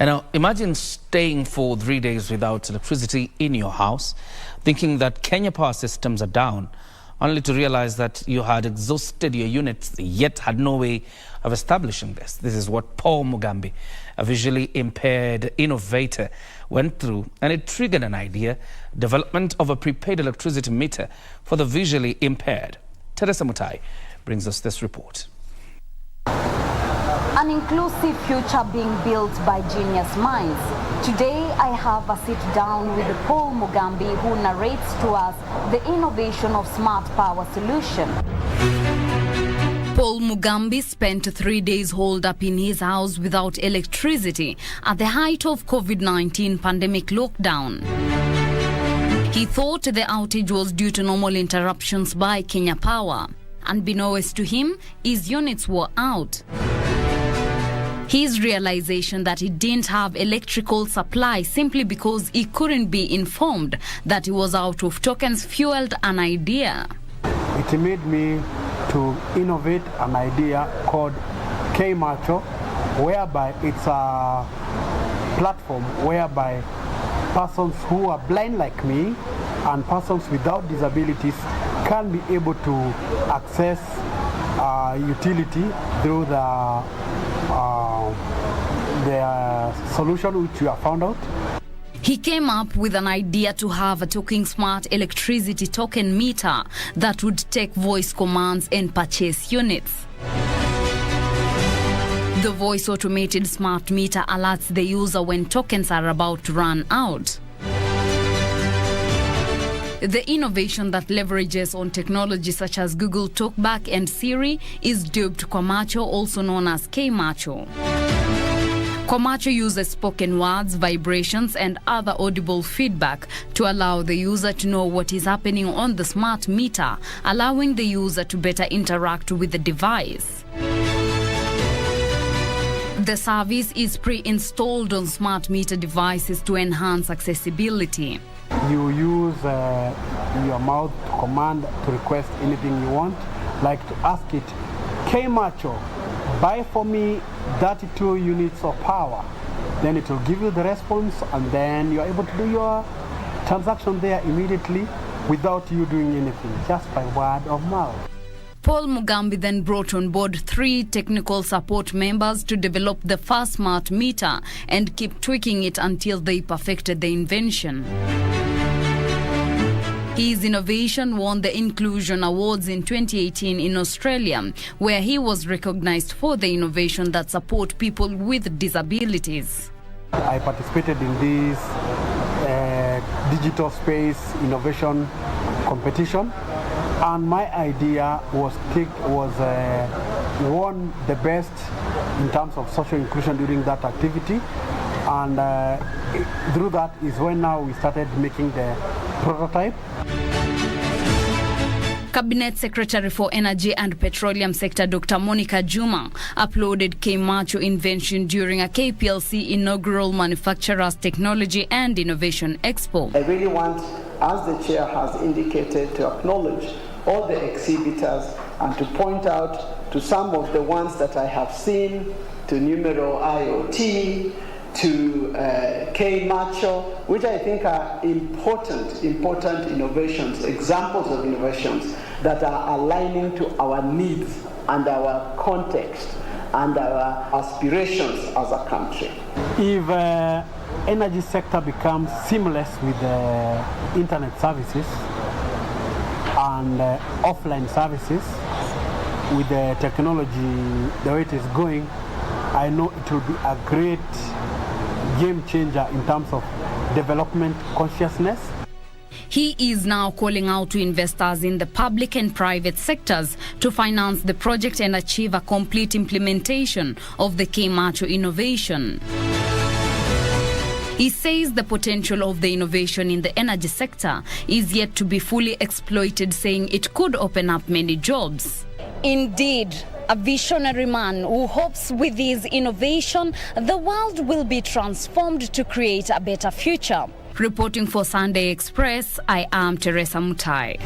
And now imagine staying for 3 days without electricity in your house, thinking that Kenya power systems are down, only to realize that you had exhausted your units yet had no way of establishing this. This is what Paul Mugambi, a visually impaired innovator, went through, and it triggered an idea: development of a prepaid electricity meter for the visually impaired. Teresa Mutai brings us this report. An inclusive future being built by genius minds. Today, I have a sit down with Paul Mugambi, who narrates to us the innovation of smart power solution. Paul Mugambi spent 3 days holed up in his house without electricity at the height of COVID-19 pandemic lockdown. He thought the outage was due to normal interruptions by Kenya Power. Unbeknownst to him, his units were out. His realization that he didn't have electrical supply simply because he couldn't be informed that he was out of tokens fueled an idea. It made me to innovate an idea called Macho, whereby it's a platform whereby persons who are blind like me and persons without disabilities can be able to access utility through the solution which we have found out. He came up with an idea to have a talking smart electricity token meter that would take voice commands and purchase units. The voice automated smart meter alerts the user when tokens are about to run out. The innovation that leverages on technology such as Google Talkback and Siri is dubbed Macho, also known as Macho. Macho uses spoken words, vibrations, and other audible feedback to allow the user to know what is happening on the smart meter, allowing the user to better interact with the device. The service is pre-installed on smart meter devices to enhance accessibility. You use your mouth to command to request anything you want, like to ask it, Macho, buy for me 32 units of power. Then it will give you the response, and then you're able to do your transaction there immediately without you doing anything, just by word of mouth. Paul Mugambi then brought on board 3 technical support members to develop the first smart meter and keep tweaking it until they perfected the invention. His innovation won the Inclusion Awards in 2018 in Australia, where he was recognized for the innovation that support people with disabilities. I participated in this digital space innovation competition, and my idea was won the best in terms of social inclusion during that activity. And through that is when now we started making the prototype. Cabinet Secretary for Energy and Petroleum Sector Dr. Monica Juma uploaded Macho invention during a KPLC inaugural Manufacturers Technology and Innovation Expo. I really want, as the chair has indicated, to acknowledge all the exhibitors and to point out to some of the ones that I have seen, to Numero IoT, to Macho, which I think are important innovations, examples of innovations that are aligning to our needs and our context and our aspirations as a country. If energy sector becomes seamless with the internet services and offline services, with the technology the way it is going, I know it will be a great game changer in terms of development consciousness. He is now calling out to investors in the public and private sectors to finance the project and achieve a complete implementation of the Macho innovation. He says the potential of the innovation in the energy sector is yet to be fully exploited, saying it could open up many jobs. Indeed, a visionary man who hopes with his innovation, the world will be transformed to create a better future. Reporting for Sunday Express, I am Teresa Mutai.